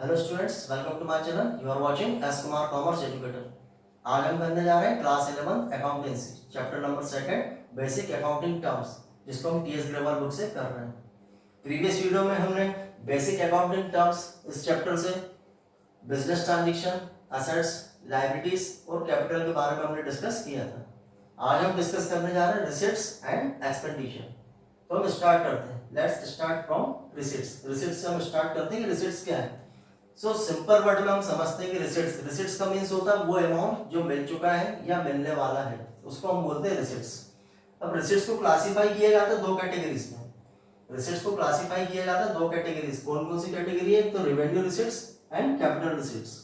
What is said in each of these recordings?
Hello students, welcome to my channel. You are watching S Kumar commerce educator. आज हम करने जा रहे हैं class 11 accountancy chapter number 2 basic accounting terms, जिसको हम टीएस ग्रेवाल बुक से कर रहे हैं। प्रीवियस वीडियो में हमने बेसिक अकाउंटिंग टर्म्स इस चैप्टर से बिजनेस ट्रांजैक्शन, एसेट्स, लायबिलिटीज और कैपिटल के बारे में हमने डिस्कस किया था। आज हम डिस्कस करने जा रहे हैं रिसीट्स एंड एक्सपेंडिचर। तो हम स्टार्ट करते हैं। Let's start from receipts. Receipts से हम स्टार्ट करते हैं कि रिसीट्स क्या है। सो सिंपल वर्ड में हम समझते हैं कि रिसीट्स का मीन्स होता है वो अमाउंट जो मिल चुका है या मिलने वाला है, उसको हम बोलते हैं रिसीट्स। अब रिसीट्स को क्लासिफाई किया जाता है दो कैटेगरीज में। रिसीट्स को क्लासिफाई किया जाता है दो कैटेगरीज। कौन कौन सी कैटेगरी है? एक तो revenue receipts and capital receipts.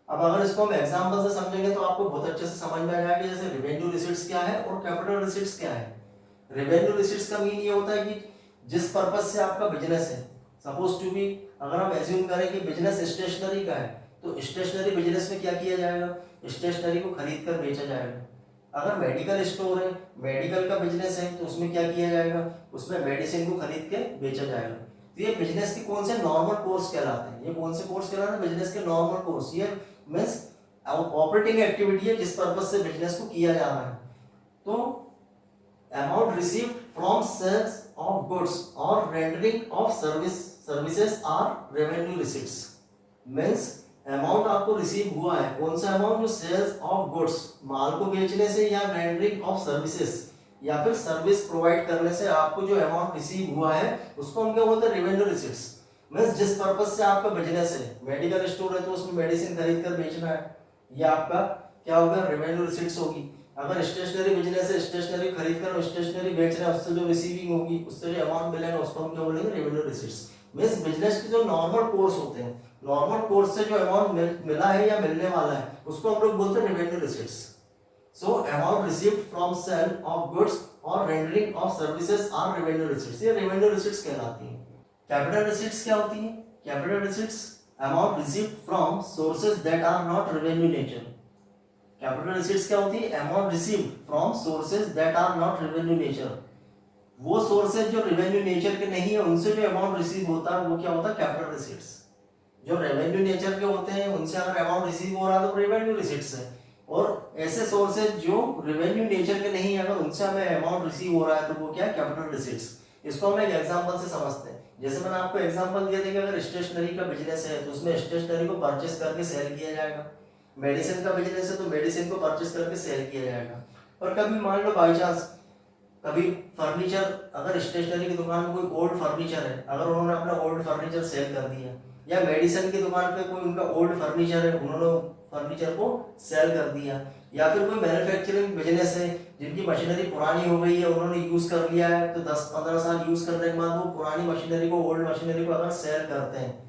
अब अगर इसको हम एग्जांपल से समझेंगे तो आपको बहुत अच्छे से समझ में आ जाएगा जैसे रेवेन्यू रिसीट्स क्या है और कैपिटल रिसीट्स क्या है। रेवेन्यू रिसीट्स का मीन ये होता है कि जिस पर्पज से आपका बिजनेस है, सपोज टू बी अगर हम एज्यूम करें कि बिजनेस स्टेशनरी का है तो स्टेशनरी बिजनेस में क्या किया जाएगा? स्टेशनरी को खरीद कर बेचा जाएगा। अगर मेडिकल स्टोर है, मेडिकल का बिजनेस है तो उसमें क्या किया जाएगा? उसमें मेडिसिन को खरीद के बेचा जाएगा। तो ये बिजनेस के कौन से नॉर्मल कोर्स कहलाते हैं? ये कौन से कोर्स कहलाते हैं? बिजनेस के नॉर्मल कोर्स। ये मीन्स ऑपरेटिंग एक्टिविटी है जिस पर्पज से बिजनेस को किया जा रहा है। तो amount received from sales of goods or rendering of services are revenue receipts। means amount आपको रिसीव हुआ है, कौन सा अमाउंट? जो सेल्स ऑफ गुड्स, माल को बेचने से, या रेंडरिंग ऑफ सर्विसेज या फिर सर्विस प्रोवाइड करने से आपको जो अमाउंट रिसीव हुआ है उसको हम क्या बोलते हैं? Revenue receipts. मीन्स जिस पर्पज से आपका बिजनेस है, मेडिकल स्टोर है तो उसमें मेडिसिन खरीद कर बेचना है, यह आपका क्या होगा? रेवेन्यू रिसीट्स होगी। अगर स्टेशनरी बिजनेस है, स्टेशनरी खरीद कर स्टेशनरी बेच रहे हैं, उससे जो रिसीविंग होगी, उससे जो अमाउंट मिलेगा उसको हम क्या बोलेंगे? Revenue receipts. मींस बिजनेस के जो नॉर्मल कोर्स होते हैं, नॉर्मल कोर्स से जो अमाउंट मिला है या मिलने वाला है उसको हम लोग बोलते हैं revenue receipts. So amount received from sale of goods और rendering of services are revenue receipts. ये रेवेन्यू रिसीट्स कहलाती हैं। कैपिटल रिसीट्स क्या होती है? Capital receipts amount received from sources that are not revenue nature. Capital receipts क्या होती है? Amount received from sources that are not revenue nature. वो सोर्सेज जो रेवेन्यू नेचर के नहीं है उनसे जो अमाउंट रिसीव होता है वो क्या होता है? Capital receipts. जो रेवेन्यू नेचर के होते हैं उनसे अगर अमाउंट रिसीव हो रहा है तो रेवेन्यू रिसीट्स है, और ऐसे सोर्सेज जो रेवेन्यू नेचर के नहीं है अगर उनसे हमें अमाउंट रिसीव हो रहा है तो वो क्या है? Capital receipts. इसको हम एक एग्जांपल से समझते हैं। जैसे मैंने आपको एग्जांपल दिया था कि अगर स्टेशनरी का बिजनेस है तो उसमें स्टेशनरी को परचेस करके सेल किया जाएगा। मेडिसिन का बिजनेस है तो मेडिसिन को परचेस करके सेल किया जाएगा। और कभी मान लो बाई चांस कभी फर्नीचर, अगर स्टेशनरी की दुकान में कोई ओल्ड फर्नीचर है, अगर उन्होंने अपना ओल्ड फर्नीचर सेल कर दिया, या मेडिसिन की दुकान पे कोई उनका ओल्ड फर्नीचर है, उन्होंने फर्नीचर को सेल कर दिया, या फिर कोई मैन्युफैक्चरिंग बिजनेस है जिनकी मशीनरी पुरानी हो गई है, उन्होंने यूज कर लिया है, तो 10-15 साल यूज करने के बाद वो पुरानी मशीनरी को, ओल्ड मशीनरी को अगर सेल करते हैं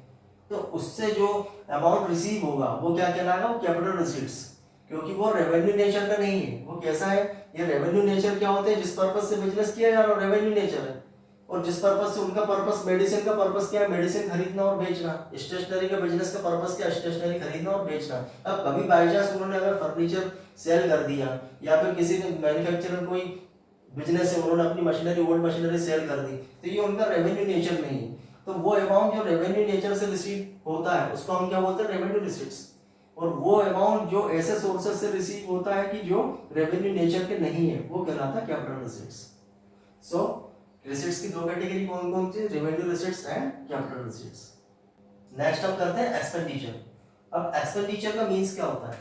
तो उससे जो अमाउंट रिसीव होगा वो क्या कहलाएगा? वो कैपिटल रिसीट्स। क्योंकि वो रेवेन्यू नेचर का नहीं है। वो कैसा है? ये रेवेन्यू नेचर क्या होते हैं? जिस पर्पज से बिजनेस किया जा रहा है रेवेन्यू नेचर है, और जिस पर्पज से उनका पर्पस, मेडिसिन का पर्पस क्या है? मेडिसिन खरीदना और बेचना। स्टेशनरी का बिजनेस का पर्पस क्या? स्टेशनरी खरीदना और बेचना। अब कभी बाई चांस उन्होंने अगर फर्नीचर सेल कर दिया, या फिर किसी ने मैन्युफैक्चरर कोई बिजनेस है उन्होंने अपनी मशीनरी, ओल्ड मशीनरी सेल कर दी, तो ये उनका रेवेन्यू नेचर नहीं है। तो वो अमाउंट जो रेवेन्यू नेचर से रिसीव होता है उसको हम क्या बोलते हैं? Revenue receipts. और वो अमाउंट जो ऐसे सोर्सेस से रिसीव होता है कि जो रेवेन्यू नेचर के नहीं है वो कहलाता है कैपिटल रिसीट्स। सो रिसीट्स की दो कैटेगरी कौन कौन सी? Revenue receipts and capital receipts. Next हम करते हैं एक्सपेंडिचर। अब एक्सपेंडिचर का मीन्स क्या होता है?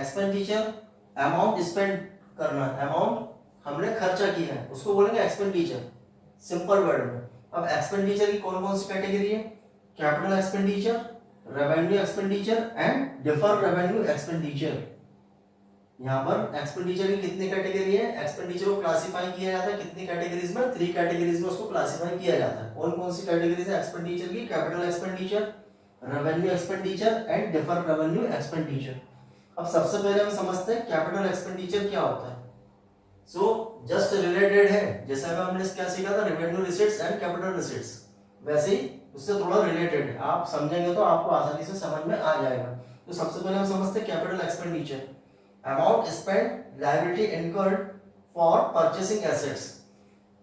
एक्सपेंडिचर अमाउंट स्पेंड करना, अमाउंट हमने खर्चा किया है उसको बोलेंगे एक्सपेंडिचर, सिंपल वर्ड में। अब एक्सपेंडिचर की कौन कौन सी कैटेगरी है? Capital expenditure, revenue expenditure and deferred revenue expenditure. यहाँ पर एक्सपेंडिचर की कितनी कैटेगरी है? एक्सपेंडिचर को क्लासिफाई किया जाता है कितनी कैटेगरीज में? 3 कैटेगरीज में उसको क्लासिफाई किया जाता है। कौन कौन सी कैटेगरीज है एक्सपेंडिचर की? Capital expenditure, revenue expenditure and deferred revenue expenditure. अब सबसे पहले हम समझते हैं कैपिटल एक्सपेंडिचर क्या होता है। सो जस्ट रिलेटेड है, जैसे अगर हमने क्या सीखा था revenue receipts and capital receipts, वैसे ही उससे थोड़ा रिलेटेड है। आप समझेंगे तो आपको आसानी से समझ में आ जाएगा। तो सबसे पहले हम समझते हैं capital expenditure, amount spend, liability incurred for purchasing assets.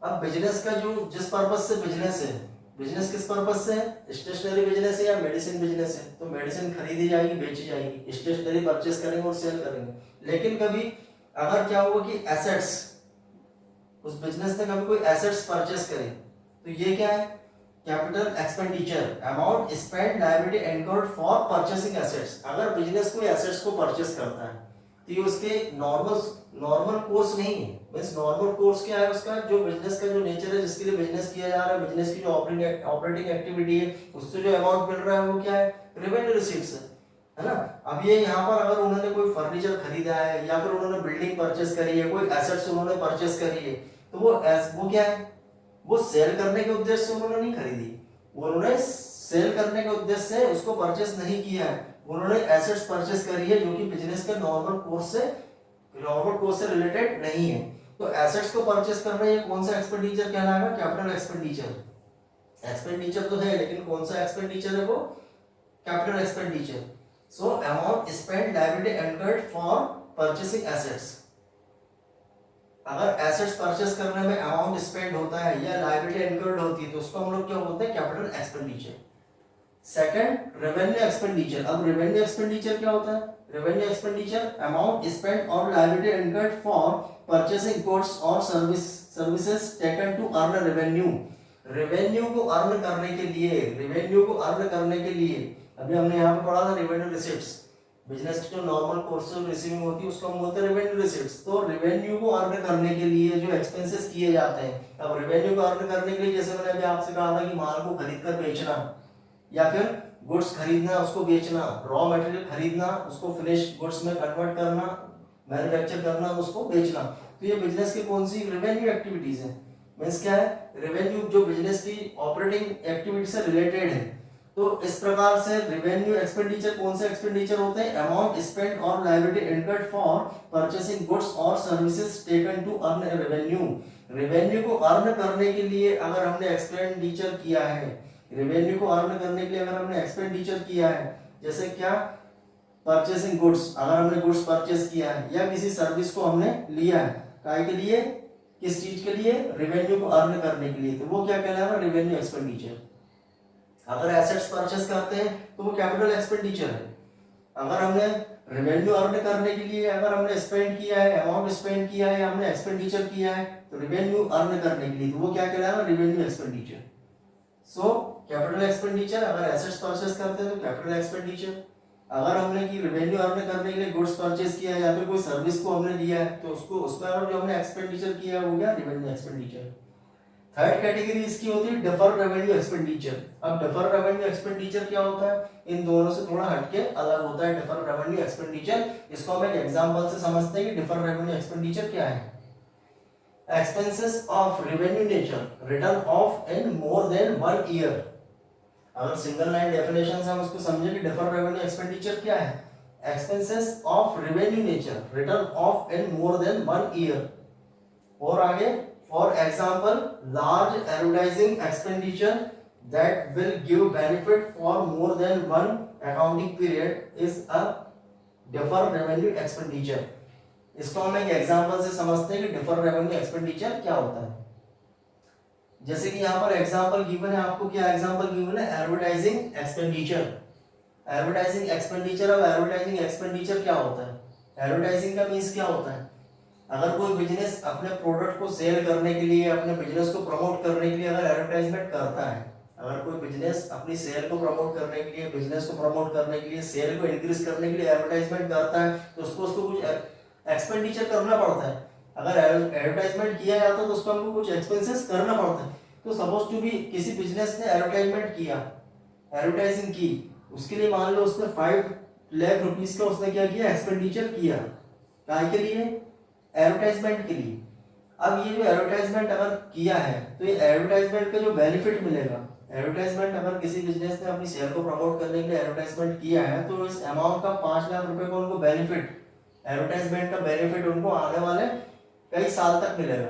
अब बिजनेस का जो जिस पर्पज से बिजनेस है बिजनेस किस पर्पज से है, स्टेशनरी बिजनेस है या मेडिसिन बिजनेस है, तो मेडिसिन खरीदी जाएगी बेची जाएगी, स्टेशनरी परचेस करेंगे और सेल करेंगे। लेकिन कभी अगर क्या हुआ कि एसेट्स, उस बिजनेस ने कभी कोई एसेट्स परचेस करे, तो ये क्या है, capital expenditure, amount spend liability incurred for purchasing assets. अगर बिजनेस कोई एसेट्स को परचेस करता है तो ये उसके नॉर्मल कोर्स नहीं है। मींस नॉर्मल कोर्स क्या है उसका, जो बिजनेस का जो नेचर है, जिसके लिए बिजनेस किया जा रहा है, बिजनेस की जो ऑपरेटिंग एक्टिविटी है, उससे जो अमाउंट मिल रहा है वो क्या है, रेवेन्यू रिसीट्स है ना। अब ये यहाँ पर अगर उन्होंने कोई फर्नीचर खरीदा है या फिर उन्होंने बिल्डिंग परचेस करी है, कोई एसेट्स उन्होंने परचेस करी है, तो वो क्या है, वो सेल करने के उद्देश्य से उन्होंने नहीं खरीदी, उन्होंने सेल करने के उद्देश्य से उसको परचेस नहीं किया है, उन्होंने एसेट्स परचेस करी है जो कि बिजनेस के नॉर्मल कोर्स से रिलेटेड नहीं है। तो एसेट्स को परचेस करना ये कौन सा एक्सपेंडिचर कहलाएगा, कैपिटल एक्सपेंडिचर। एक्सपेंडिचर तो है लेकिन कौन सा एक्सपेंडिचर है वो, capital expenditure. So amount spend liability incurred for purchasing assets. अगर एसेट्स परचेस करने में अमाउंट स्पेंड होता है या लायबिलिटी इनकर्ड होती है तो उसको हम लोग क्या बोलते हैं, capital expenditure. Second, revenue expenditure. अब रेवेन्यू एक्सपेंडिचर क्या होता है, रेवेन्यू एक्सपेंडिचर अमाउंट स्पेंट और liability incurred for purchasing goods और services taken to earn revenue. Revenue को अर्न करने के लिए अभी हमने यहाँ पे पढ़ा था रेवेन्यू रिसीट्स। बिजनेस की जो नॉर्मल कोर्स ऑफ रिसीविंग होती है उसको हम बोलते हैं रेवेन्यू रिसीट्स। तो रेवेन्यू को अर्न करने के लिए जो एक्सपेंसेस किए जाते हैं, अब रेवेन्यू को अर्न करने के लिए जैसे मैंने अभी आपसे कहा था कि माल को खरीद कर बेचना या फिर गुड्स खरीदना उसको बेचना, रॉ मटेरियल खरीदना उसको फिनिश गुड्स में कन्वर्ट करना, मैन्युफैक्चर करना उसको बेचना, तो ये बिजनेस की कौन सी रेवेन्यू एक्टिविटीज है। मींस क्या है, रेवेन्यू जो बिजनेस की ऑपरेटिंग एक्टिविटी से रिलेटेड है। तो इस प्रकार से रेवेन्यू एक्सपेंडिचर कौन से एक्सपेंडिचर होते हैं, अमाउंट स्पेंट और liability incurred for purchasing goods और services taken to earn revenue. Revenue को अर्न करने के लिए अगर हमने एक्सपेंडिचर किया है, रेवेन्यू को अर्न करने के लिए अगर हमने एक्सपेंडिचर किया है, जैसे क्या, परचेसिंग गुड्स, अगर हमने गुड्स परचेस किया है या किसी सर्विस को हमने लिया है, काय के लिए, किस चीज के लिए, रेवेन्यू को अर्न करने के लिए, तो वो क्या कहलाएगा, रेवेन्यू एक्सपेंडिचर। अगर एसेट्स परचेस करते हैं तो वो कैपिटल एक्सपेंडिचर है। अगर हमने रेवेन्यू अर्न करने के लिए अगर हमने स्पेंड किया है, अमाउंट स्पेंड किया है, हमने एक्सपेंडिचर किया है, तो रेवेन्यू अर्न करने के लिए, तो वो क्या कहलाएगा, revenue expenditure. So capital expenditure, अगर एसेट्स परचेस करते हैं तो कैपिटल एक्सपेंडिचर। अगर हमने की रेवेन्यू अर्न करने के लिए गुड्स परचेस किया है या फिर कोई सर्विस को हमने लिया है, तो उसको उसमें अगर जो हमने एक्सपेंडिचर किया है वो क्या, रेवेन्यू एक्सपेंडिचर। थर्ड कैटेगरी इसकी होती है डिफर्ड रेवेन्यू एक्सपेंडिचर। अब डिफर्ड रेवेन्यू एक्सपेंडिचर क्या होता है, इन दोनों से थोड़ा हटके अलग होता है डिफर्ड रेवेन्यू एक्सपेंडिचर। इसको हम एक एग्जांपल से समझते हैं कि डिफर्ड रेवेन्यू एक्सपेंडिचर क्या है। Expenses of revenue nature return of in more than 1 year. अगर सिंगल लाइन डेफिनेशन से हम उसको समझे कि डिफर्ड रेवेन्यू एक्सपेंडिचर क्या है, expenses of revenue nature return of in more than 1 year. और आगे, for example, large advertising expenditure that will give benefit for more than one accounting period is a deferred revenue expenditure। इसको हम एक example से समझते हैं कि deferred revenue expenditure क्या होता है। जैसे कि यहाँ पर एग्जांपल गिवन है, आपको क्या एग्जांपल गिवन है, एडवर्टाइजिंग एक्सपेंडिचर। एडवर्टाइजिंग एक्सपेंडिचर, अब एडवर्टाइजिंग एक्सपेंडिचर क्या होता है, एडवर्टाइजिंग का मीन्स क्या होता है, अगर कोई बिजनेस अपने प्रोडक्ट को सेल करने के लिए, अपने बिजनेस को प्रमोट करने के लिए अगर एडवर्टाइजमेंट करता है, अगर कोई बिजनेस अपनी सेल को प्रमोट करने के लिए, बिजनेस को प्रमोट करने के लिए, सेल को इंक्रीज करने के लिए एडवर्टाइजमेंट करता है, तो उसको कुछ एक्सपेंडिचर करना पड़ता है। अगर एडवर्टाइजमेंट किया जाता है तो उसको हमको कुछ एक्सपेंसेस करना पड़ता है। तो सपोज टू बी किसी बिजनेस ने एडवर्टाइजमेंट किया, एडवर्टाइजिंग की, उसके लिए मान लो उसने 5 लाख रुपीस का उसने क्या किया, एक्सपेंडिचर किया, काय के लिए, एडवर्टाइजमेंट के लिए। अब ये जो एडवर्टाइजमेंट अगर किया है तो ये एडवर्टाइजमेंट का जो बेनिफिट मिलेगा, एडवर्टाइजमेंट अगर किसी बिजनेस ने अपनी सेल को प्रमोट करने के लिए एडवर्टाइजमेंट किया है तो इस अमाउंट का 5 लाख रुपए का उनको बेनिफिट, एडवर्टाइजमेंट का बेनिफिट उनको आने वाले कई साल तक मिलेगा।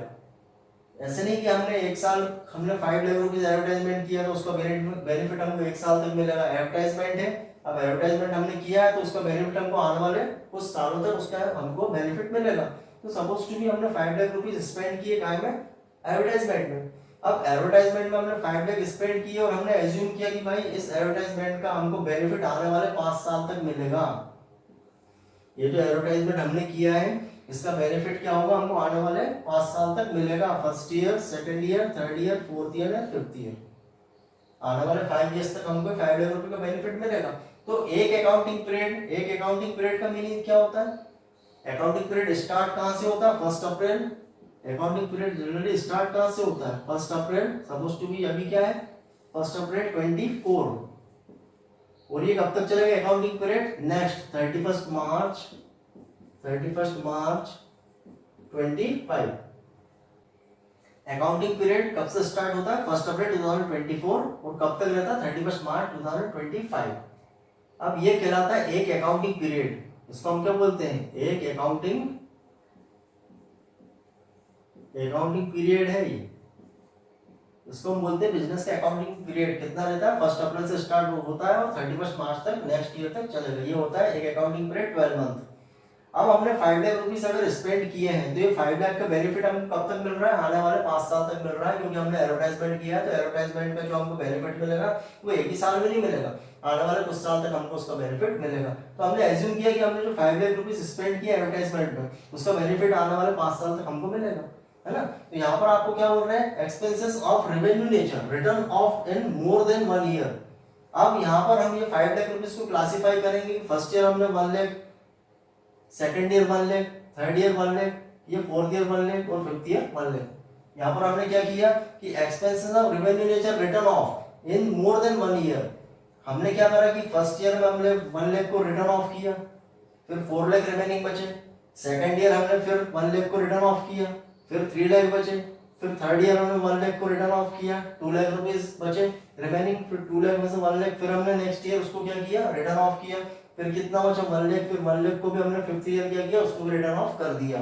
ऐसे नहीं कि हमने 1 साल, हमने 5 लाख रुपीस एडवर्टाइजमेंट किया तो उसका बेनिफिट हमको 1 साल तक मिलेगा। एडवर्टाइजमेंट है, अब एडवर्टाइजमेंट हमने किया है तो उसका बेनिफिट हमको आने वाले कुछ सालों तक उसका हमको बेनिफिट मिलेगा। तो सपोज टू भी हमने 5 लाख रुपीस स्पेंड किए काय में, एडवर्टाइजमेंट में, अब एडवर्टाइजमेंट में हमने 5 लाख स्पेंड किए और हमने एज्यूम किया कि भाई इस एडवर्टाइजमेंट का हमको बेनिफिट आने वाले 5 साल तक मिलेगा। ये जो एडवर्टाइजमेंट हमने किया है इसका बेनिफिट क्या होगा, हमको आने वाले 5 साल तक मिलेगा। First year, second year, third year, fourth year या फिफ्थ ईयर, आने वाले 5 इयर्स तक हमको 5 लाख रुपए का बेनिफिट मिलेगा। तो एक अकाउंटिंग पीरियड का मीनिंग क्या होता है? अकाउंटिंग पीरियड स्टार्ट कहां से होता है? 1 अप्रैल। अकाउंटिंग पीरियड जनरली स्टार्ट कहां से होता है? 1 अप्रैल। सपोज टू बी अभी क्या है? 1 अप्रैल 24। और ये कब तक चलेगा अकाउंटिंग पीरियड? नेक्स्ट 31 मार्च 25। अकाउंटिंग पीरियड कब से स्टार्ट होता है? 1 अप्रैल 2024 और कब तक रहता है? 31 मार्च 2025। अब ये कहलाता है एक अकाउंटिंग पीरियड। इसको हम क्या बोलते हैं? एक अकाउंटिंग पीरियड है ये। इसको हम बोलते हैं बिजनेस का अकाउंटिंग पीरियड। कितना रहता है? 1 अप्रैल से स्टार्ट होता है और 31 मार्च तक नेक्स्ट ईयर तक चलेगा। ये होता है एक अकाउंटिंग पीरियड 12 मंथ। अब हमने 5 लाख रुपीस अगर स्पेंड किए हैं तो ये 5 लाख का बेनिफिट हमको कब तक मिल रहा है? आने वाले 5 साल तक मिल रहा है, क्योंकि हमने एडवर्टाइजमेंट किया है। तो एडवर्टाइजमेंट का जो हमको बेनिफिट मिलेगा वो एक ही साल में नहीं मिलेगा, आने वाले कुछ साल तक हमको उसका बेनिफिट मिलेगा। तो हमने एज्यूम किया कि हमने जो 5 लाख रुपीस स्पेंड किया एडवर्टाइजमेंट में उसका बेनिफिट आने वाले 5 साल तक हमको मिलेगा, है ना। तो यहाँ पर आपको क्या बोल रहे हैं? Expenses of revenue nature return of in more than 1 year. अब यहाँ पर हम ये 5 लाख रुपीस को क्लासिफाई करेंगे। फर्स्ट ईयर हमने 1 lakh, second year 1 lakh, third year 1 lakh, ये फोर्थ ईयर 1 लाख और फिफ्थ ईयर 1 लाख। यहाँ पर हमने क्या किया कि expenses of revenue nature return of in more than 1 year. हमने क्या करा कि फर्स्ट ईयर में हमने 1 लाख को रिटर्न ऑफ किया, फिर 4 लाख रिमेनिंग बचे। सेकेंड ईयर हमने फिर 1 लाख को रिटर्न ऑफ किया, फिर 3 लाख बचे। फिर थर्ड ईयर हमने 1 लाख को रिटर्न ऑफ किया, 2 लाख रुपीस बचे रिमेनिंग। फिर 2 लाख में से 1 लाख फिर हमने नेक्स्ट ईयर उसको क्या किया? रिटर्न ऑफ किया। फिर कितना बचा? 1 लाख। फिर 1 लाख को भी हमने फिफ्थ ईयर क्या किया? उसको भी रिटर्न ऑफ कर दिया,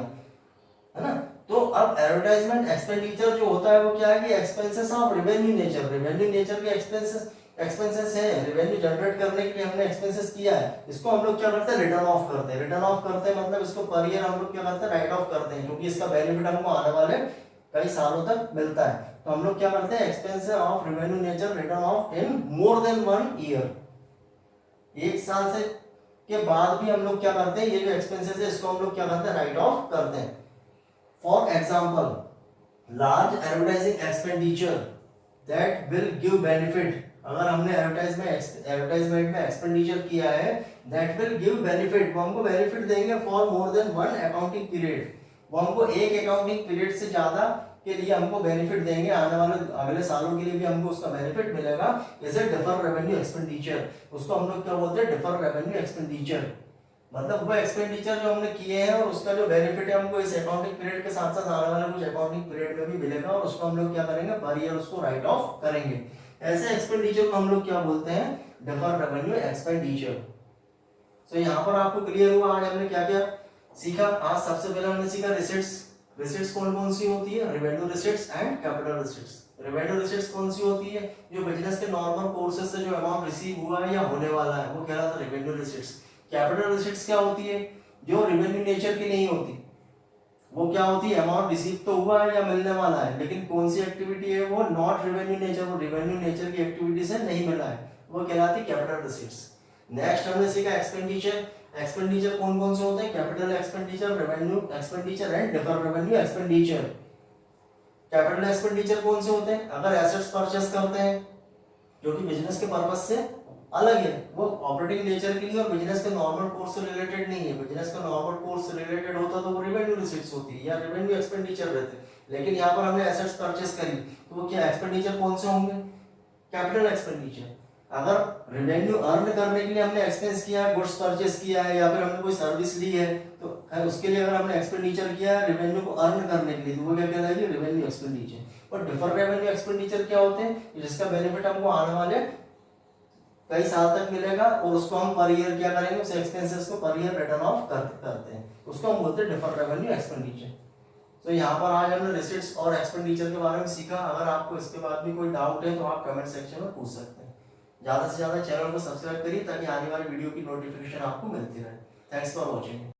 है ना। तो अब एडवर्टाइजमेंट एक्सपेंडिचर जो होता है वो क्या है कि expenses of revenue nature. Revenue nature के एक्सपेंसेस है, रेवेन्यू जनरेट करने के लिए हमने एक्सपेंसेस किया है, इसको हम लोग क्या करते हैं? रिटर्न ऑफ करते हैं। रिटर्न ऑफ करते हैं मतलब इसको पर ईयर हम लोग क्या करते हैं? राइट ऑफ करते हैं, क्योंकि इसका बेनिफिट हमको आने वाले कई सालों तक मिलता है। तो हम लोग क्या करते हैं? Expenses of revenue nature return of in more than 1 year. एक साल से के बाद भी हम लोग क्या करते हैं? ये जो एक्सपेंसेस है इसको हम लोग क्या करते हैं? राइट ऑफ करते हैं। For example, large advertising expenditure that will give benefit. अगर हमने एडवर्टाइजमेंट में एक्सपेंडिचर किया है दैट विल गिव बेनिफिट, वो हमको बेनिफिट देंगे for more than 1 accounting period. वो हमको एक अकाउंटिंग पीरियड से ज्यादा के लिए हमको बेनिफिट देंगे, आने वाले अगले सालों के लिए भी हमको उसका बेनिफिट मिलेगा। जैसे डिफर रेवेन्यू एक्सपेंडिचर, उसको हम लोग क्या बोलते हैं? Differ revenue expenditure. मतलब वो एक्सपेंडिचर जो हमने किए हैं और उसका जो बेनिफिट है हमको इस अकाउंटिंग पीरियड के साथ साथ आने वाले कुछ अकाउंटिंग पीरियड में भी मिलेगा, और उसको हम लोग क्या करेंगे? पर ईयर उसको राइट ऑफ करेंगे। ऐसे एक्सपेंडिचर को हम लोग क्या बोलते हैं? Differ revenue expenditure. तो यहाँ पर आपको क्लियर हुआ आज हमने क्या क्या सीखा। आज सबसे पहले हमने सीखा रिसीट्स। रिसीट्स कौन कौन सी होती है? Revenue receipts and capital receipts. Revenue receipts कौन सी होती है? जो बिजनेस के नॉर्मल कोर्सेज से जो अमाउंट रिसीव हुआ है या होने वाला है वो कहलाता है रेवेन्यू रिसीट्स। कैपिटल रिसीट्स क्या होती है? जो रेवेन्यू नेचर की नहीं होती, वो क्या होती है? अमाउंट रिसीव तो हुआ है या मिलने वाला है, लेकिन कौन सी एक्टिविटी है वो? नॉट रेवेन्यू नेचर, वो रेवेन्यू नेचर की एक्टिविटी से नहीं मिला है, वो कहलाती है कैपिटल रिसीट्स। नेक्स्ट हमने सीखा एक्सपेंडिचर। एक्सपेंडिचर कौन कौन से होते हैं? Capital expenditure, revenue expenditure and differ revenue expenditure. Capital expenditure कौन से होते हैं? अगर एसेट्स परचेस करते हैं जो कि बिजनेस के पर्पस से अलग है, वो ऑपरेटिंग नेचर के लिए और बिजनेस के नॉर्मल कोर्स से रिलेटेड नहीं है। बिजनेस का नॉर्मल कोर्स से रिलेटेड होता तो वो रेवेन्यू रिसीट्स होती है या रेवेन्यू एक्सपेंडिचर रहते, लेकिन यहाँ पर हमने एसेट्स परचेस करी तो वो क्या एक्सपेंडिचर कौन से होंगे? Capital expenditure. अगर रेवेन्यू अर्न करने के लिए हमने एक्सपेंस किया है, गुड्स परचेस किया है या फिर हमने कोई सर्विस ली है, तो उसके लिए अगर हमने एक्सपेंडिचर किया है रेवेन्यू को अर्न करने के लिए, तो वो क्या कहलाएगी? Revenue expenditure. और डिफर रेवेन्यू एक्सपेंडिचर क्या होते हैं? जिसका बेनिफिट हमको आने वाले कई साल तक मिलेगा और उसको हम पर ईयर क्या करेंगे? उस एक्सपेंसेस को पर ईयर रिटर्न ऑफ करते हैं, उसको हम बोलते हैं डिफर रेवेन्यू एक्सपेंडिचर। तो यहाँ पर आज हमने रिसीट्स और एक्सपेंडिचर के बारे में सीखा। अगर आपको इसके बाद भी कोई डाउट है तो आप कमेंट सेक्शन में पूछ सकते हैं। ज़्यादा से ज़्यादा चैनल को सब्सक्राइब करिए ताकि आने वाली वीडियो की नोटिफिकेशन आपको मिलती रहे। Thanks for watching.